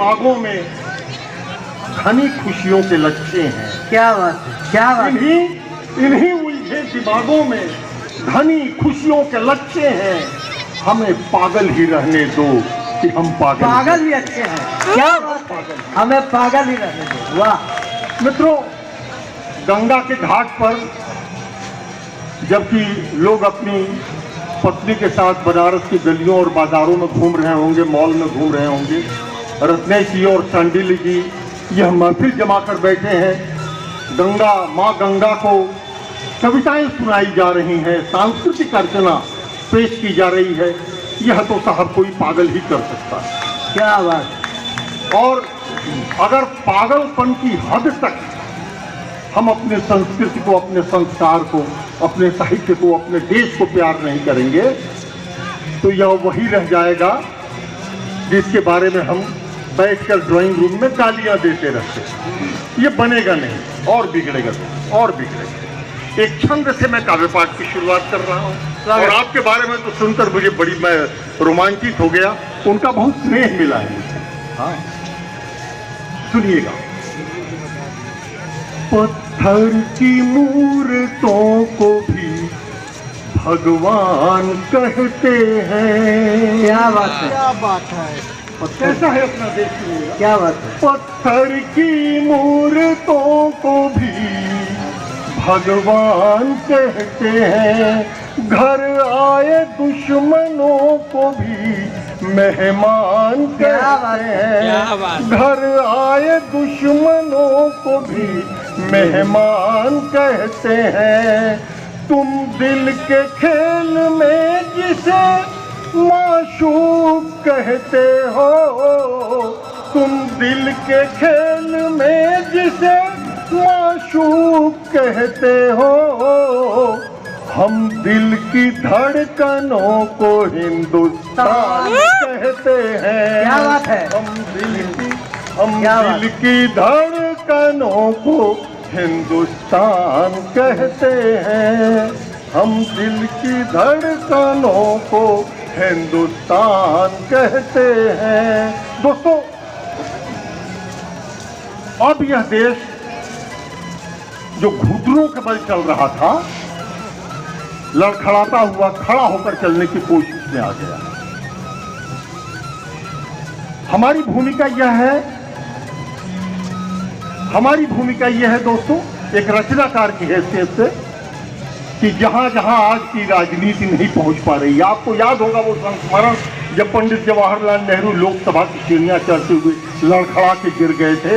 दिमागों में घनी खुशियों के लच्छे हैं। क्या बात है, क्या बात है। इन्हीं उलझे दिमागों में घनी खुशियों के लच्छे हैं। हमें पागल ही रहने दो कि हम पागल भी अच्छे हैं। क्या बात है, हमें पागल ही रहने दो। वाह मित्रों, गंगा के घाट पर जबकि लोग अपनी पत्नी के साथ बनारस की गलियों और बाजारों में घूम रहे होंगे, मॉल में घूम रहे होंगे, रत्नेश जी और सांडिल्य जी यह महफिल जमा कर बैठे हैं। गंगा, माँ गंगा को कविताएं सुनाई जा रही हैं, सांस्कृतिक अर्चना पेश की जा रही है। यह तो साहब कोई पागल ही कर सकता है। क्या बात। और अगर पागलपन की हद तक हम अपने संस्कृति को, अपने संस्कार को, अपने साहित्य को, अपने देश को प्यार नहीं करेंगे तो यह वही रह जाएगा जिसके बारे में हम बैठकर ड्राइंग रूम में गालियां देते रहते हैं। ये बनेगा नहीं, और बिगड़ेगा तो और बिगड़ेगा। एक छंद से मैं काव्य पाठ की शुरुआत कर रहा हूँ और आपके बारे में तो सुनकर मुझे मैं रोमांचित हो गया। उनका बहुत स्नेह मिला है मुझे। हाँ सुनिएगा। पत्थर की मूर्तों को भी भगवान कहते हैं। क्या बात है, क्या बात है। कैसा है अपना देश सुनिएगा। क्या बात है। पत्थर की मूर्तों को भी भगवान कहते हैं। घर आए दुश्मनों को भी मेहमान कहते हैं। घर आए दुश्मनों को भी मेहमान कहते हैं। तुम दिल के खेल में जिसे माशूक कहते हो, तुम दिल के खेल में जिसे माशूक कहते हो, हम दिल की धड़कनों को हिंदुस्तान कहते हैं। क्या बात है। हम दिल की धड़कनों को हिंदुस्तान कहते हैं। हम दिल की धड़कनों को हिंदुस्तान कहते हैं। दोस्तों, अब यह देश जो घुटनों के बल चल रहा था, लड़खड़ाता हुआ खड़ा होकर चलने की कोशिश में आ गया। हमारी भूमिका यह है दोस्तों, एक रचनाकार की हैसियत से, कि जहां जहां आज की राजनीति नहीं पहुंच पा रही। आपको याद होगा वो संस्मरण जब पंडित जवाहरलाल नेहरू लोकसभा की सीढ़ियां चढ़ते हुए लड़खड़ा के गिर गए थे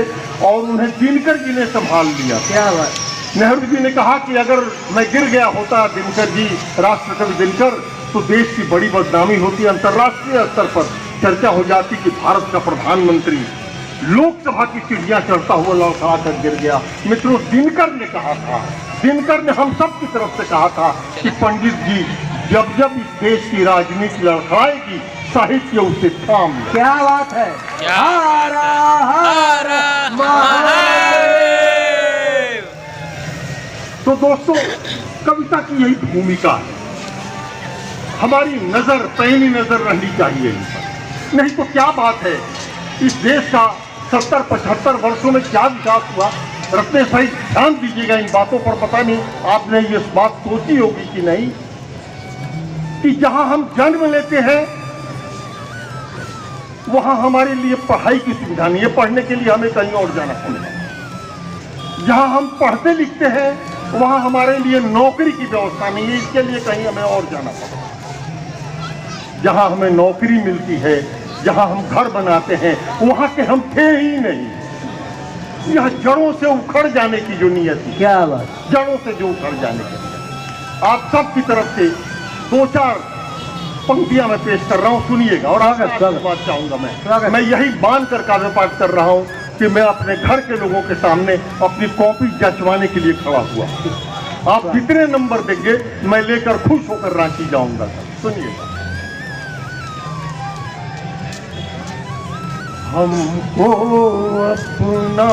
और उन्हें दिनकर जी ने संभाल लिया। क्या बात। नेहरू जी ने कहा कि अगर मैं गिर गया होता दिनकर जी, राष्ट्रकवि दिनकर, तो देश की बड़ी बदनामी होती, अंतर्राष्ट्रीय स्तर पर चर्चा हो जाती कि भारत का प्रधानमंत्री लोकसभा की सीढ़ियां चढ़ता हुआ लड़खड़ा कर गिर गया। मित्रों, दिनकर ने कहा था, दिनकर ने हम सब की तरफ से कहा था कि पंडित जी, जब जब इस देश की राजनीति लड़खड़ाएगी, साहित्य उसे थाम ले। क्या बात है। हर हर महादेव। तो दोस्तों, कविता की यही भूमिका है। हमारी नजर, पैनी नजर रहनी चाहिए इन पर। नहीं तो क्या बात है, इस देश का 70-75 वर्षों में क्या विकास हुआ। रत्नेश भाई ध्यान दीजिएगा इन बातों पर। पता नहीं आपने ये बात सोची होगी कि नहीं, कि जहां हम जन्म लेते हैं वहां हमारे लिए पढ़ाई की सुविधा नहीं है, पढ़ने के लिए हमें कहीं और जाना पड़ेगा। जहां हम पढ़ते लिखते हैं वहां हमारे लिए नौकरी की व्यवस्था नहीं है, इसके लिए कहीं हमें और जाना पड़ेगा। जहां हमें नौकरी मिलती है, जहां हम घर बनाते हैं, वहां के हम थे ही नहीं। यह जड़ों से उखड़ जाने की जो नियत है। क्या बात। जड़ों से जो उखड़ जाने की नियत। आप सब की तरफ से 2-4 पंक्तियां मैं पेश कर रहा हूं, सुनिएगा। और आगे बात चाहूंगा मैं यही मान कर काव्य पाठ कर रहा हूं कि मैं अपने घर के लोगों के सामने अपनी कॉपी जचवाने के लिए खड़ा हुआ। आप कितने नंबर देंगे, मैं लेकर खुश होकर रांची जाऊंगा। सुनिएगा। हमको अपना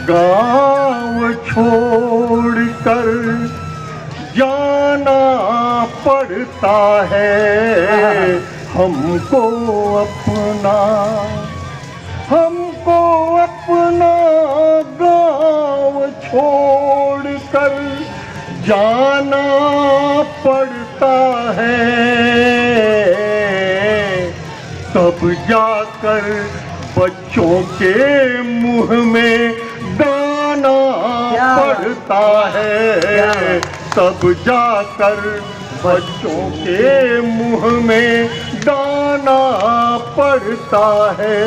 गांव छोड़कर जाना पड़ता है। हमको अपना जाना पड़ता है, तब जाकर बच्चों के मुंह में दाना पड़ता है, तब जाकर बच्चों के मुंह में दाना पड़ता है।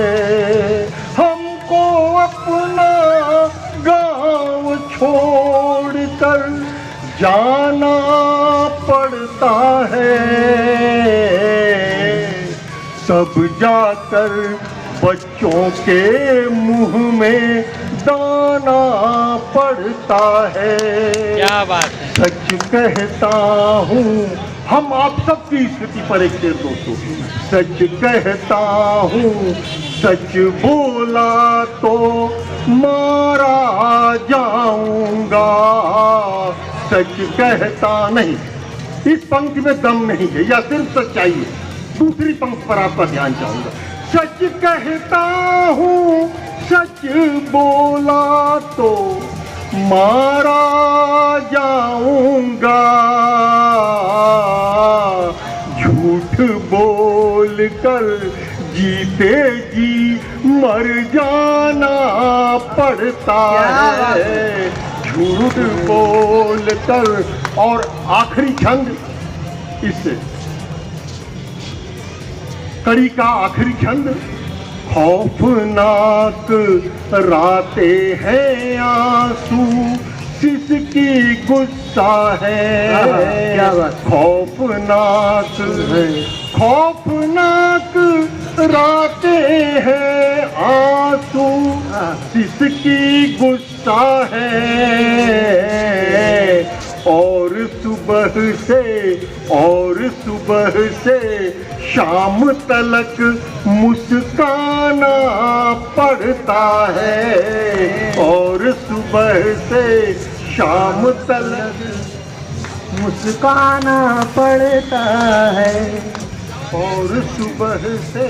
हमको अपना गांव छोड़कर जाना पड़ता है, तब जाकर बच्चों के मुंह में दाना पड़ता है। क्या बात है। सच कहता हूँ, हम आप सबकी स्थिति पर एक शेर दोस्तों, सच कहता हूँ, सच बोला तो मारा जाऊंगा, सच कहता नहीं। इस पंक्ति में दम नहीं है, या सिर्फ सच्चाई है। दूसरी पंक्ति पर आपका ध्यान चाहूंगा। सच कहता हूँ, सच बोला तो मारा जाऊंगा, झूठ बोल कर जीते जी मर जाना पड़ता है, झूठ बोल कर। और आखिरी छंद, इससे कड़ी का आखिरी छंद, खौफनाक रातें हैं आंसू सिसकी गुस्सा है, क्या बात। खौफनाक खौफनाक रातें हैं आंसू सिसकी गुस्सा है, और सुबह से शाम तलक मुस्काना पड़ता है, और सुबह से शाम तलक मुस्काना पड़ता है, और सुबह से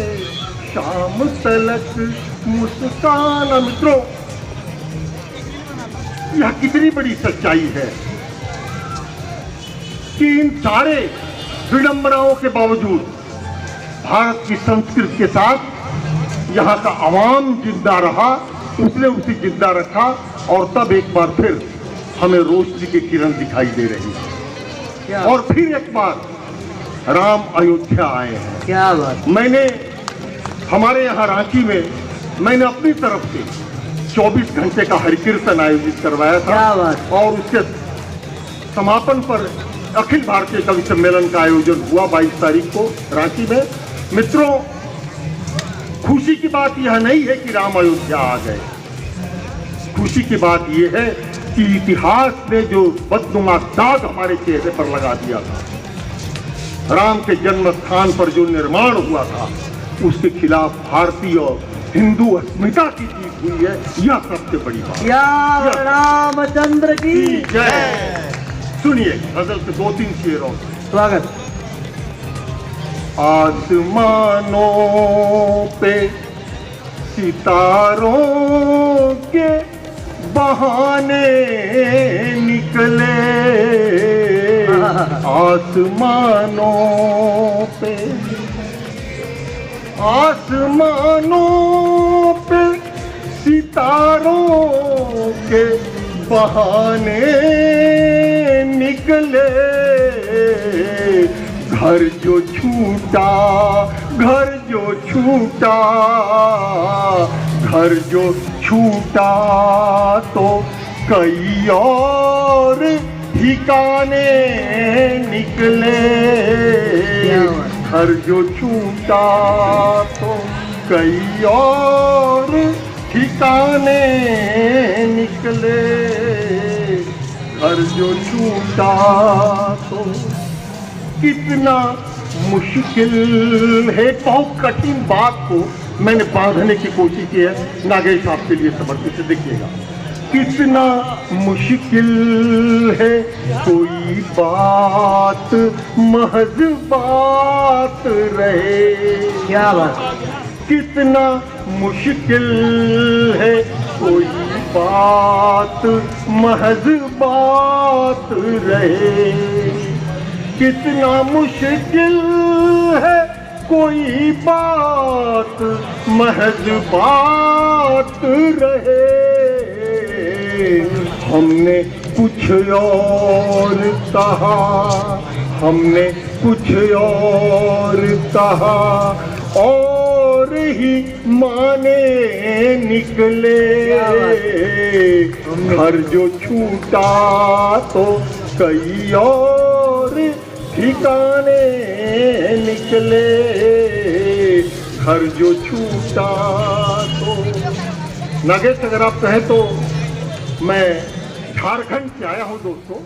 शाम तलक मुस्काना। मित्रों, यह कितनी बड़ी सच्चाई है कि इन सारे विडंबनाओं के बावजूद भारत की संस्कृति के साथ यहाँ का अवाम जिंदा रहा, उसने उसे जिंदा रखा, और तब एक बार फिर हमें रोशनी की किरण दिखाई दे रही है। और फिर एक बार राम अयोध्या आए हैं। क्या बात। मैंने हमारे यहाँ रांची में मैंने अपनी तरफ से 24 घंटे का हरिकीर्तन आयोजित करवाया था, क्या बात। और उसके समापन पर अखिल भारतीय कवि सम्मेलन का आयोजन हुआ 22 तारीख को रांची में। मित्रों, खुशी की बात यह नहीं है कि राम अयोध्या आ गए, खुशी की बात यह है कि इतिहास ने जो बदनुमा दाग हमारे चेहरे पर लगा दिया था, राम के जन्म स्थान पर जो निर्माण हुआ था, उसके खिलाफ भारतीय हिंदू अस्मिता की जीत हुई है। यह सबसे बड़ी बात। या रामचंद्र की जय। सुनिए गजल से 2-3 शेर और। स्वागत। आसमानों पे सितारों के बहाने निकले, आसमानों पे सितारों के बहाने निकले, घर जो छूटा तो कई और ठिकाने निकले, घर जो छूटा तो कई और ठिकाने निकले, घर जो छूटा तो। कितना मुश्किल है, बहुत कठिन बात को मैंने बांधने की कोशिश की है नागेश आपके लिए समर्पित। देखिएगा कितना मुश्किल है, कोई बात महज बात रहे। क्या बात। कितना मुश्किल है, कोई बात महज बात रहे। कितना मुश्किल है कोई बात महज बात रहे। हमने कुछ और कहा, हमने कुछ और कहा और ही माने निकले। घर जो छूटा तो कई और ठिकाने निकले। घर जो छूटा तो नागेश, अगर आप कहें तो मैं झारखंड से आया हूं दोस्तों।